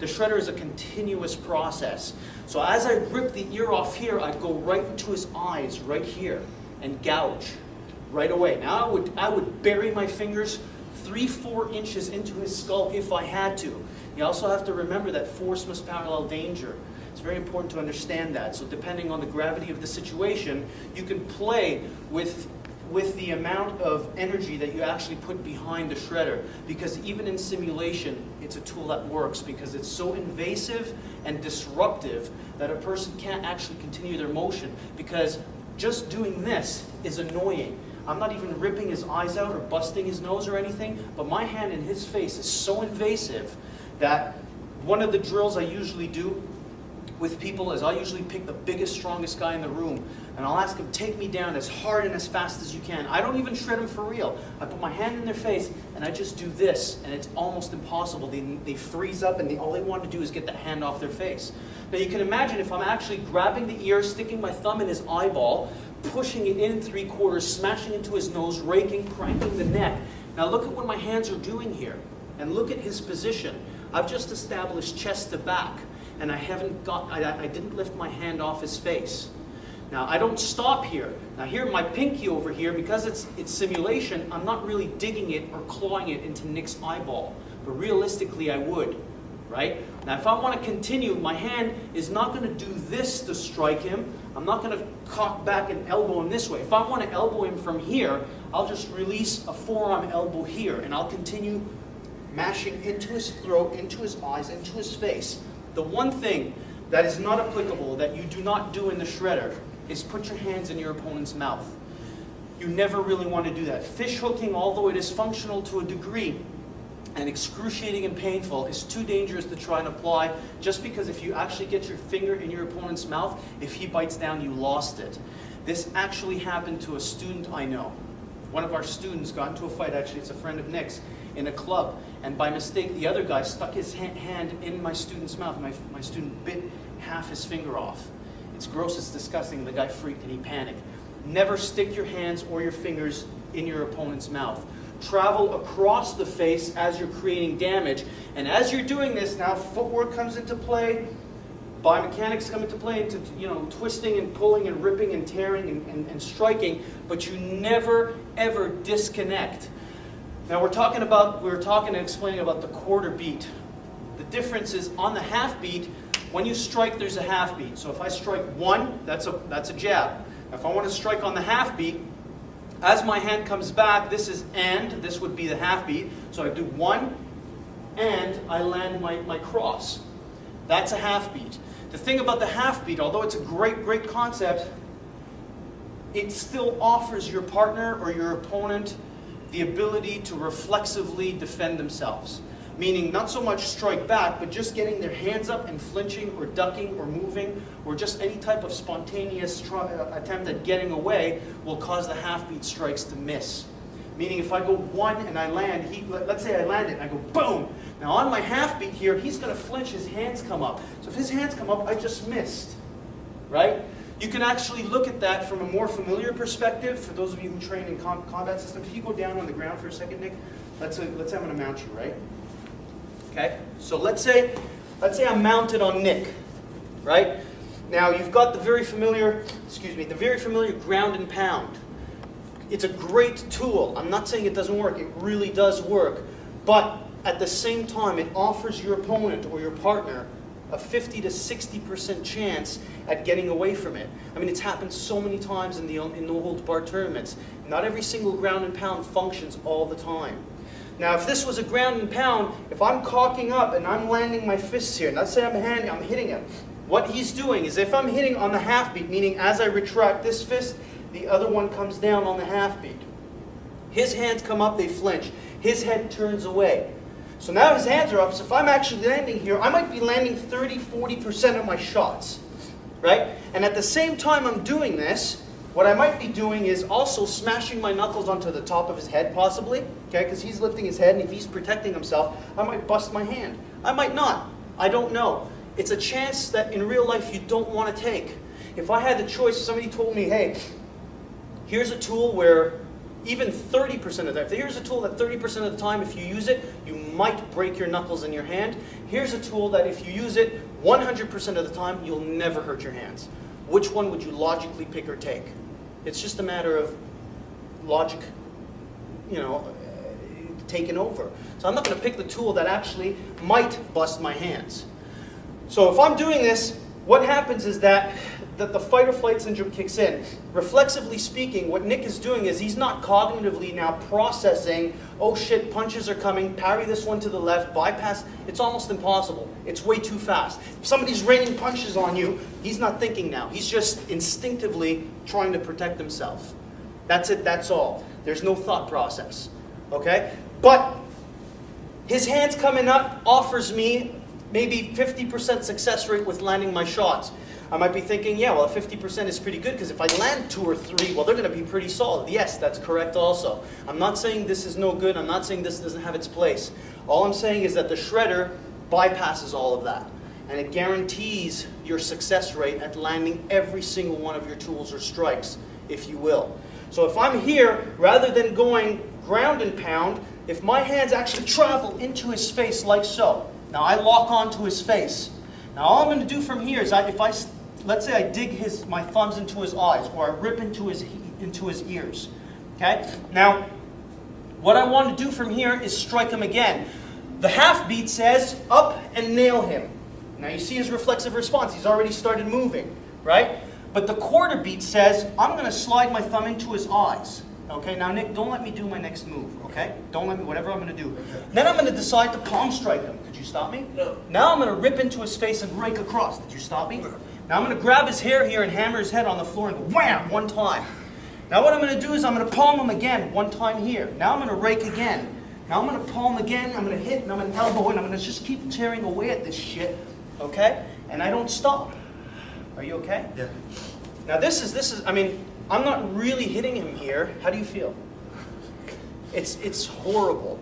The shredder is a continuous process. So as I rip the ear off here, I'd go right into his eyes, right here, and gouge right away. Now I would bury my fingers 3-4 inches into his skull if I had to. You also have to remember that force must parallel danger. It's very important to understand that. So depending on the gravity of the situation, you can play with the amount of energy that you actually put behind the shredder. Because even in simulation, it's a tool that works because it's so invasive and disruptive that a person can't actually continue their motion. Because just doing this is annoying. I'm not even ripping his eyes out or busting his nose or anything, but my hand in his face is so invasive that one of the drills I usually do with people is I usually pick the biggest, strongest guy in the room, and I'll ask him, take me down as hard and as fast as you can. I don't even shred him for real. I put my hand in their face, and I just do this, and it's almost impossible. They freeze up, and all they want to do is get the hand off their face. Now you can imagine if I'm actually grabbing the ear, sticking my thumb in his eyeball, pushing it in 3/4, smashing into his nose, raking, cranking the neck. Now look at what my hands are doing here, and look at his position. I've just established chest to back, and I didn't lift my hand off his face. Now I don't stop here. Now here, my pinky over here, because it's simulation, I'm not really digging it or clawing it into Nick's eyeball, but realistically I would, right? Now if I want to continue, my hand is not going to do this to strike him. I'm not going to cock back and elbow him this way. If I want to elbow him from here, I'll just release a forearm elbow here, and I'll continue mashing into his throat, into his eyes, into his face. The one thing that is not applicable, that you do not do in the shredder, is put your hands in your opponent's mouth. You never really want to do that. Fish hooking, although it is functional to a degree and excruciating and painful, is too dangerous to try and apply, just because if you actually get your finger in your opponent's mouth, if he bites down, you lost it. This actually happened to a student I know. One of our students got into a fight, actually it's a friend of Nick's, in a club, and by mistake the other guy stuck his hand in my student's mouth. My student bit half his finger off. It's gross, it's disgusting. The guy freaked and he panicked. Never stick your hands or your fingers in your opponent's mouth. Travel across the face as you're creating damage, and as you're doing this, now footwork comes into play, biomechanics come into play, into twisting and pulling and ripping and tearing and striking, but you never ever disconnect. Now we were talking and explaining about the quarter beat. The difference is on the half beat, when you strike, there's a half beat. So if I strike 1, that's a jab. If I want to strike on the half beat, as my hand comes back, this is and, this would be the half beat. So I do 1, and I land my cross. That's a half beat. The thing about the half beat, although it's a great concept, it still offers your partner or your opponent the ability to reflexively defend themselves. Meaning not so much strike back, but just getting their hands up and flinching or ducking or moving or just any type of spontaneous attempt at getting away will cause the half-beat strikes to miss. Meaning if I go 1 and I land, let's say I land it and I go boom. Now on my half-beat here, he's going to flinch, his hands come up. So if his hands come up, I just missed, right? You can actually look at that from a more familiar perspective. For those of you who train in combat systems, if you go down on the ground for a second, Nick, let's say I'm going to mount you, right? Okay, so let's say I'm mounted on Nick, right? Now you've got the very familiar ground and pound. It's a great tool. I'm not saying it doesn't work. It really does work. But at the same time, it offers your opponent or your partner a 50 to 60% chance at getting away from it. I mean, it's happened so many times in the no-holds-barred tournaments. Not every single ground and pound functions all the time. Now, if this was a ground and pound, if I'm cocking up and I'm landing my fists here, and let's say I'm hitting him, what he's doing is if I'm hitting on the half beat, meaning as I retract this fist, the other one comes down on the half beat. His hands come up, they flinch. His head turns away. So now his hands are up, so if I'm actually landing here, I might be landing 30–40% of my shots, right? And at the same time I'm doing this, what I might be doing is also smashing my knuckles onto the top of his head, possibly, okay? Because he's lifting his head, and if he's protecting himself, I might bust my hand. I might not. I don't know. It's a chance that in real life you don't want to take. If I had the choice, if somebody told me, hey, here's a tool where even 30% of the time. Here's a tool that 30% of the time, if you use it, you might break your knuckles in your hand. Here's a tool that if you use it 100% of the time, you'll never hurt your hands. Which one would you logically pick or take? It's just a matter of logic, you know, taking over. So I'm not going to pick the tool that actually might bust my hands. So if I'm doing this, what happens is that the fight or flight syndrome kicks in. Reflexively speaking, what Nick is doing is he's not cognitively now processing, oh shit, punches are coming, parry this one to the left, bypass. It's almost impossible. It's way too fast. If somebody's raining punches on you, he's not thinking now. He's just instinctively trying to protect himself. That's it, that's all. There's no thought process. Okay? But his hands coming up offers me maybe 50% success rate with landing my shots. I might be thinking, yeah, well, 50% is pretty good because if I land 2 or 3, well, they're going to be pretty solid. Yes, that's correct also. I'm not saying this is no good. I'm not saying this doesn't have its place. All I'm saying is that the shredder bypasses all of that. And it guarantees your success rate at landing every single one of your tools or strikes, if you will. So if I'm here, rather than going ground and pound, if my hands actually travel into his face like so, now I lock onto his face. Now all I'm going to do from here is let's say I dig my thumbs into his eyes, or I rip into his ears. Okay? Now, what I want to do from here is strike him again. The half beat says up and nail him. Now you see his reflexive response. He's already started moving, right? But the quarter beat says I'm going to slide my thumb into his eyes. Okay? Now Nick, don't let me do my next move. Okay? Don't let me, whatever I'm going to do. Okay. Then I'm going to decide to palm strike him. Did you stop me? No. Now I'm going to rip into his face and rake across. Did you stop me? Now I'm going to grab his hair here and hammer his head on the floor and go wham, 1 time. Now what I'm going to do is I'm going to palm him again, 1 time here. Now I'm going to rake again. Now I'm going to palm again, I'm going to hit, and I'm going to elbow, and I'm going to just keep tearing away at this shit, okay? And I don't stop. Are you okay? Yeah. Now this is, I mean, I'm not really hitting him here. How do you feel? It's horrible.